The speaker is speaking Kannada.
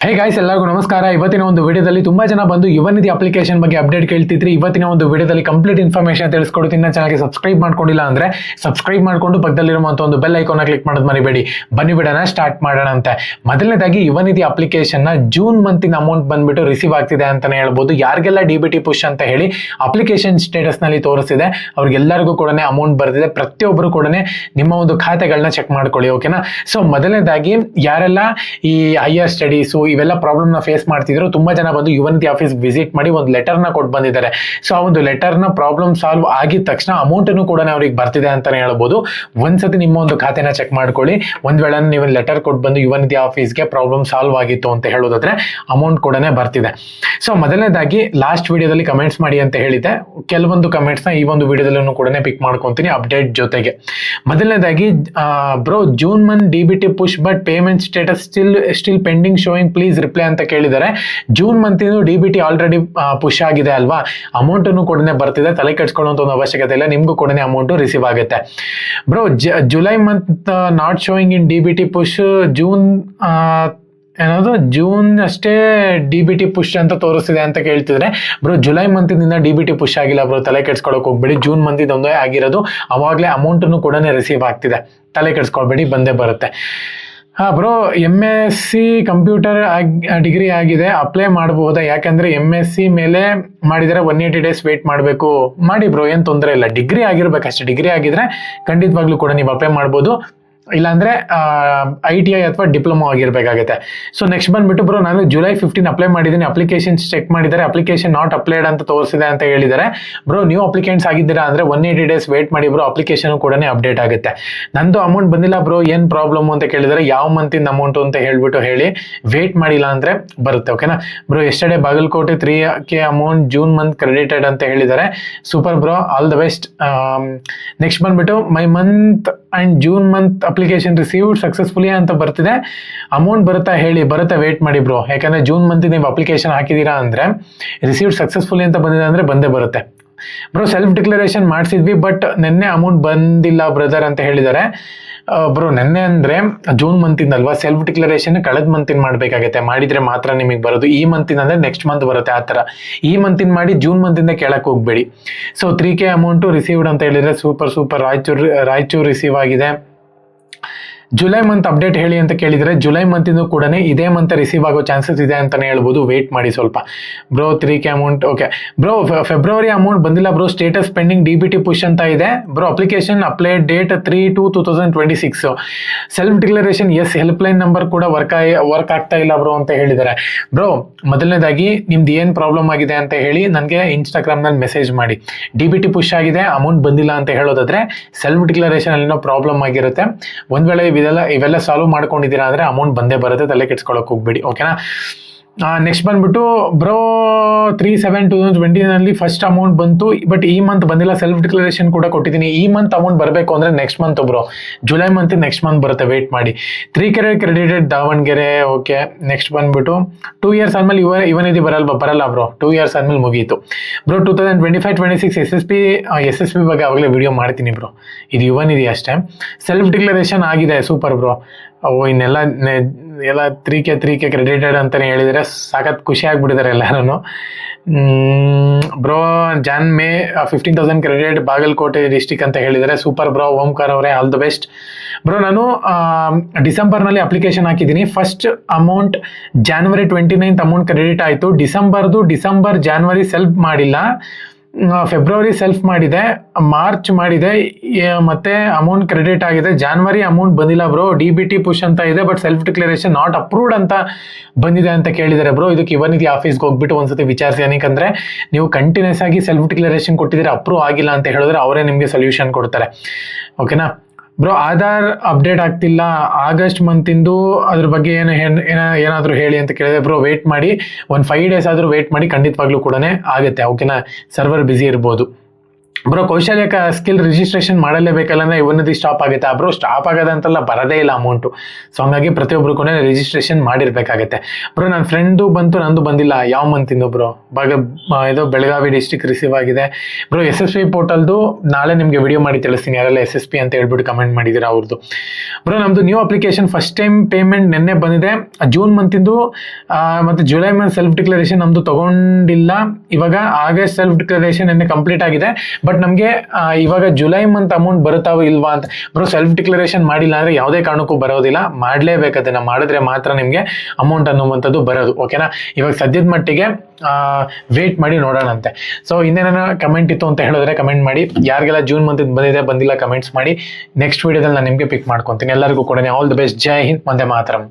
ಹೇ ಗಾಯ್ಸ್, ಎಲ್ಲರಿಗೂ ನಮಸ್ಕಾರ. ಇವತ್ತಿನ ಒಂದು ವಿಡಿಯೋದಲ್ಲಿ ತುಂಬಾ ಜನ ಬಂದು ಯುವನಿಧಿ ಅಪ್ಲಿಕೇಶನ್ ಬಗ್ಗೆ ಅಪ್ಡೇಟ್ ಕೇಳ್ತಿದ್ರಿ. ಇವತ್ತಿನ ಒಂದು ವಿಡಿಯೋದಲ್ಲಿ ಕಂಪ್ಲೀಟ್ ಇನ್ಫಾರ್ಮೇಷನ್ ತಿಳಿಸ್ಕೊಡ್ತೀನಿ. ಚಾನಲ್ಗೆ ಸಬ್ಸ್ಕ್ರೈಬ್ ಮಾಡ್ಕೊಂಡಿಲ್ಲ ಅಂದ್ರೆ ಸಬ್ಸ್ಕ್ರೈಬ್ ಮಾಡ್ಕೊಂಡು ಪಕ್ಕದಲ್ಲಿರುವಂತ ಒಂದು ಬೆಲ್ ಐಕಾನ್ ಕ್ಲಿಕ್ ಮಾಡೋದು ಮರಿಬೇಡಿ. ಬನ್ನಿ ಬಿಡೋಣ, ಸ್ಟಾರ್ಟ್ ಮಾಡೋಣ ಅಂತ. ಮೊದಲನೇದಾಗಿ ಯುವನಿಧಿ ಅಪ್ಲಿಕೇಶನ್ ನ ಜೂನ್ ಮಂತಿನ ಅಮೌಂಟ್ ಬಂದ್ಬಿಟ್ಟು ರಿಸೀವ್ ಆಗ್ತಿದೆ ಅಂತಾನೆ ಹೇಳ್ಬೋದು. ಯಾರಿಗೆಲ್ಲ ಡಿಬಿಟಿ ಪುಷ್ ಅಂತ ಹೇಳಿ ಅಪ್ಲಿಕೇಶನ್ ಸ್ಟೇಟಸ್ ನಲ್ಲಿ ತೋರಿಸಿದೆ ಅವ್ರಿಗೆಲ್ಲರಿಗೂ ಕೂಡ ಅಮೌಂಟ್ ಬರ್ತಿದೆ. ಪ್ರತಿಯೊಬ್ಬರು ಕೂಡ ನಿಮ್ಮ ಒಂದು ಖಾತೆಗಳನ್ನ ಚೆಕ್ ಮಾಡ್ಕೊಳ್ಳಿ, ಓಕೆನಾ. ಸೊ ಮೊದಲನೇದಾಗಿ ಯಾರೆಲ್ಲ ಈ ಹೈಯರ್ ಸ್ಟಡೀಸು ಇವೆಲ್ಲ ಪ್ರಾಬ್ಲಮ್ ನ ಫೇಸ್ ಮಾಡ್ತಿದ್ರು, ತುಂಬಾ ಜನ ಬಂದು ಯುವನಿಧಿ ಆಫೀಸ್ ವಿಸಿಟ್ ಮಾಡಿ ಒಂದು ಲೆಟರ್ ನ ಕೊಟ್ಟು ಬಂದಿದ್ದಾರೆ. ಸೊ ಆ ಒಂದು ಲೆಟರ್ ನ ಪ್ರಾಬ್ಲಮ್ ಸಾಲ್ವ್ ಆಗಿದ ತಕ್ಷಣ ಅಮೌಂಟ್ ಕೂಡ ಅವ್ರಿಗೆ ಬರ್ತಿದೆ ಅಂತಾನೆ ಹೇಳ್ಬೋದು. ಒಂದ್ಸತಿ ನಿಮ್ಮ ಒಂದು ಖಾತೆನ ಚೆಕ್ ಮಾಡ್ಕೊಳ್ಳಿ. ಒಂದ್ ವೇಳೆ ನೀವು ಲೆಟರ್ ಕೊಟ್ಟು ಬಂದು ಯುವನಿಧಿ ಆಫೀಸ್ಗೆ ಪ್ರಾಬ್ಲಮ್ ಸಾಲ್ವ್ ಆಗಿತ್ತು ಅಂತ ಹೇಳೋದಾದ್ರೆ ಅಮೌಂಟ್ ಕೂಡ ಬರ್ತಿದೆ. ಸೊ ಮೊದಲನೇದಾಗಿ ಲಾಸ್ಟ್ ವಿಡಿಯೋದಲ್ಲಿ ಕಮೆಂಟ್ಸ್ ಮಾಡಿ ಅಂತ ಹೇಳಿದೆ. ಕೆಲವೊಂದು ಕಮೆಂಟ್ಸ್ ನ ಈ ಒಂದು ವಿಡಿಯೋದಲ್ಲೂ ಕೂಡ ಪಿಕ್ ಮಾಡ್ಕೊಂತೀನಿ ಅಪ್ಡೇಟ್ ಜೊತೆಗೆ. ಮೊದಲನೇದಾಗಿ bro, June month DBT push but payment status still pending showing, please reply ಅಂತ ಕೇಳಿದ್ದಾರೆ. June month DBT already push ಆಗಿದೆ ಅಲ್ವಾ, ಅಮೌಂಟ್ ಕೂಡ ಬರ್ತಿದೆ. ತಲೆ ಕೆಡ್ಸ್ಕೊಳ್ಳುವಂತ ಒಂದು ಅವಶ್ಯಕತೆ ಇಲ್ಲ, ನಿಮ್ಗೂ ಕೂಡ ಅಮೌಂಟ್ ರಿಸೀವ್ ಆಗುತ್ತೆ. Bro, July month not showing in DBT push, June ಅಷ್ಟೇ ಡಿಬಿಟಿ ಪುಷ್ ಅಂತ ತೋರಿಸ್ತಿದೆ ಅಂತ ಕೇಳ್ತಿದ್ರೆ. ಬ್ರೋ, ಜುಲೈ ಮಂತಿನಿಂದ ಡಿಬಿಟಿ ಪುಷ್ ಆಗಿಲ್ಲ ಬ್ರೋ, ತಲೆ ಕೆಡ್ಸ್ಕೊಳಕ್ ಹೋಗ್ಬೇಡಿ. ಜೂನ್ ಮಂತಿದ್ ಒಂದೇ ಆಗಿರೋದು, ಅವಾಗಲೇ ಅಮೌಂಟ್ ಕೂಡ ರಿಸೀವ್ ಆಗ್ತಿದೆ. ತಲೆ ಕೆಡ್ಸ್ಕೊಳ್ಬೇಡಿ, ಬಂದೇ ಬರುತ್ತೆ. ಬ್ರೋ, MSc ಕಂಪ್ಯೂಟರ್ ಡಿಗ್ರಿ ಆಗಿದೆ, ಅಪ್ಲೈ ಮಾಡಬಹುದಾ? ಯಾಕಂದ್ರೆ MSc ಮೇಲೆ ಮಾಡಿದರೆ 180 ಡೇಸ್ ವೇಟ್ ಮಾಡಬೇಕು. ಮಾಡಿ ಬ್ರೋ, ಏನ್ ತೊಂದರೆ ಇಲ್ಲ. ಡಿಗ್ರಿ ಆಗಿರ್ಬೇಕಷ್ಟೇ. ಡಿಗ್ರಿ ಆಗಿದ್ರೆ ಖಂಡಿತವಾಗ್ಲೂ ಕೂಡ ನೀವು ಅಪ್ಲೈ ಮಾಡ್ಬೋದು. ಇಲ್ಲಾಂದ್ರೆ ITI ಅಥವಾ ಡಿಪ್ಲೊಮಾ ಆಗಿರ್ಬೇಕಾಗುತ್ತೆ. ಸೊ ನೆಕ್ಸ್ಟ್ ಬಂದ್ಬಿಟ್ಟು ಬ್ರೋ, ನಾನು ಜುಲೈ 15 ಅಪ್ಲೈ ಮಾಡಿದ್ದೀನಿ. ಅಪ್ಲಿಕೇಶನ್ಸ್ ಚೆಕ್ ಮಾಡಿದ್ದಾರೆ, ಅಪ್ಲಿಕೇಶನ್ ನಾಟ್ ಅಪ್ಲೈಡ್ ಅಂತ ತೋರಿಸಿದೆ ಅಂತ ಹೇಳಿದ್ದಾರೆ. ಬ್ರೋ, ನೀವು ಅಪ್ಲಿಕೆಂಟ್ಸ್ ಆಗಿದ್ದೀರಾ ಅಂದ್ರೆ 180 ಡೇಸ್ ವೇಟ್ ಮಾಡಿ ಬ್ರೋ, ಅಪ್ಲಿಕೇಶನ್ ಕೂಡ ಅಪ್ಡೇಟ್ ಆಗುತ್ತೆ. ನಂದು ಅಮೌಂಟ್ ಬಂದಿಲ್ಲ ಬ್ರೋ, ಏನ್ ಪ್ರಾಬ್ಲಮ್ ಅಂತ ಕೇಳಿದರೆ, ಯಾವ ಮಂತಿಂದ ಅಮೌಂಟ್ ಅಂತ ಹೇಳ್ಬಿಟ್ಟು ಹೇಳಿ ವೇಟ್ ಮಾಡಿಲ್ಲ ಅಂದ್ರೆ ಬರುತ್ತೆ, ಓಕೆನಾ. Bro, yesterday Bagalkote 3K amount June month credited ಅಂತ ಹೇಳಿದ್ದಾರೆ. Super bro, all the best. Next ಬಂದ್ಬಿಟ್ಟು May month and June month application received successfully ಅಂತ ಬರ್ತಿದೆ. ಅಮೌಂಟ್ ಬರುತ್ತಾ ಹೇಳಿ? ಬರುತ್ತೆ, ವೇಟ್ ಮಾಡಿ ಬ್ರೋ. ಯಾಕಂದ್ರೆ ಜೂನ್ ಮಂತ್ ನೀವು ಅಪ್ಲಿಕೇಶನ್ ಹಾಕಿದೀರಾ ಅಂದ್ರೆ ರಿಸೀವ್ಡ್ ಸಕ್ಸಸ್ಫುಲಿ ಅಂತ ಬಂದಿದೆ ಅಂದ್ರೆ ಬಂದೇ ಬರುತ್ತೆ. ಬ್ರೋ, ಸೆಲ್ಫ್ ಡಿಕ್ಲರೇಷನ್ ಮಾಡಿಸಿದ್ವಿ ಬಟ್ ನಿನ್ನೆ ಅಮೌಂಟ್ ಬಂದಿಲ್ಲ ಬ್ರದರ್ ಅಂತ ಹೇಳಿದ್ದಾರೆ. ಬ್ರೋ, ನಿನ್ನೆ ಅಂದ್ರೆ ಜೂನ್ ಮಂತಿಂದ ಅಲ್ವಾ, ಸೆಲ್ಫ್ ಡಿಕ್ಲರೇಷನ್ ಕಳೆದ ಮಂತಿನ ಮಾಡ್ಬೇಕಾಗತ್ತೆ. ಮಾಡಿದ್ರೆ ಮಾತ್ರ ನಿಮಗೆ ಬರೋದು. ಈ ಮಂತಿನ ಅಂದ್ರೆ ನೆಕ್ಸ್ಟ್ ಮಂತ್ ಬರುತ್ತೆ. ಆ ತರ ಈ ಮಂತಿನ ಮಾಡಿ ಜೂನ್ ಮಂತಿಂದ ಕೇಳಕ್ ಹೋಗ್ಬೇಡಿ. ಸೊ 3K ಅಮೌಂಟ್ ರಿಸೀವ್ಡ್ ಅಂತ ಹೇಳಿದ್ರೆ ಸೂಪರ್. ರಾಯಚೂರು ರಿಸೀವ್ ಆಗಿದೆ. ಜುಲೈ ಮಂತ್ ಅಪ್ಡೇಟ್ ಹೇಳಿ ಅಂತ ಕೇಳಿದ್ರೆ, ಜುಲೈ ಮಂತಿಂದು ಕೂಡ ಇದೇ ಮಂತ್ ರಿಸೀವ್ ಆಗೋ ಚಾನ್ಸಸ್ ಇದೆ ಅಂತಾನೆ ಹೇಳ್ಬೋದು. ವೇಟ್ ಮಾಡಿ ಸ್ವಲ್ಪ. Bro, 3K amount okay. Bro, February amount ಬಂದಿಲ್ಲ bro, status pending DBT push ಅಂತ ಇದೆ. Bro, application applied date 3/2/2026. Self declaration yes, helpline number ಕೂಡ ವರ್ಕ್ ಆಗ್ತಾ ಇಲ್ಲ ಬ್ರೋ ಅಂತ ಹೇಳಿದ್ದಾರೆ. ಬ್ರೋ, ಮೊದಲನೇದಾಗಿ ನಿಮ್ದು ಏನ್ ಪ್ರಾಬ್ಲಮ್ ಆಗಿದೆ ಅಂತ ಹೇಳಿ ನನಗೆ ಇನ್ಸ್ಟಾಗ್ರಾಮ್ ನಲ್ಲಿ ಮೆಸೇಜ್ ಮಾಡಿ. ಡಿಬಿಟಿ ಪುಷ್ ಆಗಿದೆ, ಅಮೌಂಟ್ ಬಂದಿಲ್ಲ ಅಂತ ಹೇಳೋದಾದ್ರೆ ಸೆಲ್ಫ್ ಡಿಕ್ಲರೇಷನ್ ಅಲ್ಲಿ ಪ್ರಾಬ್ಲಮ್ ಆಗಿರುತ್ತೆ. ಒಂದ್ ವೇಳೆ ಇವೆಲ್ಲ ಸಾಲ್ವ್ ಮಾಡ್ಕೊಂಡಿದ್ದೀರಾ ಅಂದ್ರೆ ಅಮೌಂಟ್ ಬಂದೇ ಬರುತ್ತೆ. ತಲೆ ಕೆಡ್ಸ್ಕೊಳಕ್ ಹೋಗ್ಬೇಡಿ, ಓಕೆನಾ. ನೆಕ್ಸ್ಟ್ ಬಂದ್ಬಿಟ್ಟು ಬ್ರೋ, 3/7/2020 ನಲ್ಲಿ ಫಸ್ಟ್ ಅಮೌಂಟ್ ಬಂತು ಬಟ್ ಈ ಮಂತ್ ಬಂದಿಲ್ಲ. ಸೆಲ್ಫ್ ಡಿಕ್ಲರೇಷನ್ ಕೂಡ ಕೊಟ್ಟಿದ್ದೀನಿ. ಈ ಮಂತ್ ಅಮೌಂಟ್ ಬರಬೇಕು ಅಂದ್ರೆ next month bro, July month next month ಬರುತ್ತೆ, ವೇಟ್ ಮಾಡಿ. 3K credited Davanagere, okay. Next ಬಂದ್ಬಿಟ್ಟು 2 ಇಯರ್ಸ್ ಆದ್ಮೇಲೆ ಇವನಿಧಿ ಬರಲ್ಲ ಬ್ರೋ, 2 ಇಯರ್ಸ್ ಆದ್ಮೇಲೆ ಮುಗೀತು ಬ್ರೋ. 2025-26 SSP ಬಗ್ಗೆ ಅವಾಗಲೇ ವಿಡಿಯೋ ಮಾಡ್ತೀನಿ ಬ್ರೋ. ಇದು ಯುವನಿಧಿ ಅಷ್ಟೇ. ಸೆಲ್ಫ್ ಡಿಕ್ಲರೇಷನ್ ಆಗಿದೆ, ಸೂಪರ್ ಬ್ರೋ. ಇನ್ನೆಲ್ಲ 3K ಕ್ರೆಡಿಟೆಡ್ ಅಂತಾನೆ ಹೇಳಿದರೆ ಸಾಕತ್ ಖುಷಿ ಆಗ್ಬಿಟ್ಟಿದ್ದಾರೆ ಎಲ್ಲರೂ. Bro, May 15,000 credit Bagalkote district ಅಂತ ಹೇಳಿದರೆ. ಸೂಪರ್ ಬ್ರೋ, ಓಂಕಾರ್ ಅವರೇ, ಆಲ್ ದ ಬೆಸ್ಟ್. ಬ್ರೋ, ನಾನು ಡಿಸೆಂಬರ್ನಲ್ಲಿ ಅಪ್ಲಿಕೇಶನ್ ಹಾಕಿದ್ದೀನಿ. First amount January 29th amount credit ಆಯಿತು. ಡಿಸೆಂಬರ್ ಜಾನ್ವರಿ ಸೆಲ್ಫ್ ಮಾಡಿಲ್ಲ. ಫೆಬ್ರವರಿ ಸೆಲ್ಫ್ ಮಾಡಿದೆ, ಮಾರ್ಚ್ ಮಾಡಿದೆ, ಮತ್ತೆ ಅಮೌಂಟ್ ಕ್ರೆಡಿಟ್ ಆಗಿದೆ. ಜಾನ್ವರಿ ಅಮೌಂಟ್ ಬಂದಿಲ್ಲ ಬ್ರೋ. ಡಿಬಿಟಿ ಪುಷ್ ಅಂತ ಇದೆ but self declaration not approved ಅಂತ ಬಂದಿದೆ ಅಂತ ಕೇಳಿದ್ದಾರೆ ಬ್ರೋ. ಇದಕ್ಕೆ ಯುವನಿಧಿ ಆಫೀಸ್ಗೆ ಹೋಗ್ಬಿಟ್ಟು ಒಂದ್ಸತಿ ವಿಚಾರಿಸಿ. ಏನಕ್ಕಂದ್ರೆ ನೀವು ಕಂಟಿನ್ಯೂಸ್ ಆಗಿ ಸೆಲ್ಫ್ ಡಿಕ್ಲರೇಷನ್ ಕೊಟ್ಟಿದ್ರೆ ಅಪ್ರೂವ್ ಆಗಿಲ್ಲ ಅಂತ ಹೇಳಿದ್ರೆ ಅವರೇ ನಿಮಗೆ ಸೊಲ್ಯೂಷನ್ ಕೊಡ್ತಾರೆ, ಓಕೆನಾ. ಬ್ರೋ, ಆಧಾರ್ ಅಪ್ಡೇಟ್ ಆಗ್ತಿಲ್ಲ ಆಗಸ್ಟ್ ಮಂತಿಂದು, ಅದ್ರ ಬಗ್ಗೆ ಏನಾದರೂ ಹೇಳಿ ಅಂತ ಕೇಳಿದ್ರೆ. ಬ್ರೋ, ವೇಟ್ ಮಾಡಿ, ಒಂದು 5 days ಆದರೂ ವೇಟ್ ಮಾಡಿ, ಖಂಡಿತವಾಗ್ಲೂ ಕೂಡ ಆಗುತ್ತೆ, ಓಕೆನಾ. ಸರ್ವರ್ ಬಿಸಿ ಇರ್ಬೋದು. ಬ್ರೋ ಕೌಶಲ್ಯ ಸ್ಕಿಲ್ ರಿಜಿಸ್ಟ್ರೇಷನ್ ಮಾಡಲೇಬೇಕಲ್ಲ ಅಂದ್ರೆ ಇವನ್ನದಿ ಸ್ಟಾಪ್ ಆಗುತ್ತೆ. ಬ್ರೋ ಸ್ಟಾಪ್ ಆಗೋದಂತೆಲ್ಲ ಬರದೇ ಇಲ್ಲ ಅಮೌಂಟು. ಸೊ ಹಂಗಾಗಿ ಪ್ರತಿಯೊಬ್ರು ಕೂಡ ರಿಜಿಸ್ಟ್ರೇಷನ್ ಮಾಡಿರ್ಬೇಕಾಗತ್ತೆ. ಬ್ರೋ ನನ್ನ ಫ್ರೆಂಡು ಬಂತು, ನಂದು ಬಂದಿಲ್ಲ. ಯಾವ ಮಂತಿಂದು ಬ್ರೋ? ಇದು ಬೆಳಗಾವಿ ಡಿಸ್ಟಿಕ್ ರಿಸೀವ್ ಆಗಿದೆ ಬ್ರೋ. SSP ಪೋರ್ಟಲ್ದು ನಾಳೆ ನಿಮಗೆ ವಿಡಿಯೋ ಮಾಡಿ ತಿಳಿಸ್ತೀನಿ, ಯಾರೆಲ್ಲ SSP ಅಂತ ಹೇಳ್ಬಿಟ್ಟು ಕಮೆಂಟ್ ಮಾಡಿದ್ದೀರಾ ಅವ್ರದ್ದು. ಬ್ರೋ ನಮ್ದು new application first time payment ನಿನ್ನೆ ಬಂದಿದೆ. ಜೂನ್ ಮಂತಿಂದು ಮತ್ತು ಜುಲೈ ಮಂತ್ ಸೆಲ್ಫ್ ಡಿಕ್ಲರೇಷನ್ ನಮ್ದು ತಗೊಂಡಿಲ್ಲ. ಇವಾಗ ಆಗಸ್ಟ್ ಸೆಲ್ಫ್ ಡಿಕ್ಲರೇಷನ್ ನಿನ್ನೆ ಕಂಪ್ಲೀಟ್ ಆಗಿದೆ. ಬಟ್ ನಮಗೆ ಇವಾಗ ಜುಲೈ ಮಂತ್ ಅಮೌಂಟ್ ಬರುತ್ತಾವ ಇಲ್ವಾ ಅಂತ. ಬ್ರೋ ಸೆಲ್ಫ್ ಡಿಕ್ಲರೇಷನ್ ಮಾಡಿಲ್ಲ ಅಂದರೆ ಯಾವುದೇ ಕಾರಣಕ್ಕೂ ಬರೋದಿಲ್ಲ, ಮಾಡಲೇಬೇಕು. ಅದನ್ನು ಮಾಡಿದ್ರೆ ಮಾತ್ರ ನಿಮಗೆ ಅಮೌಂಟ್ ಅನ್ನುವಂಥದ್ದು ಬರೋದು. ಓಕೆನಾ? ಇವಾಗ ಸದ್ಯದ ಮಟ್ಟಿಗೆ ವೇಟ್ ಮಾಡಿ ನೋಡೋಣಂತೆ. ಸೊ ಇನ್ನೇನ ಕಮೆಂಟ್ ಇತ್ತು ಅಂತ ಹೇಳಿದ್ರೆ ಕಮೆಂಟ್ ಮಾಡಿ. ಯಾರಿಗೆಲ್ಲ ಜೂನ್ ಮಂತ್ ಬಂದಿದೆ ಬಂದಿಲ್ಲ ಕಮೆಂಟ್ಸ್ ಮಾಡಿ. ನೆಕ್ಸ್ಟ್ ವಿಡಿಯೋದಲ್ಲಿ ನಾನು ನಿಮಗೆ ಪಿಕ್ ಮಾಡ್ಕೊತೀನಿ. ಎಲ್ಲರಿಗೂ ಕೂಡ all the best. Jai Hind, Vande Mataram.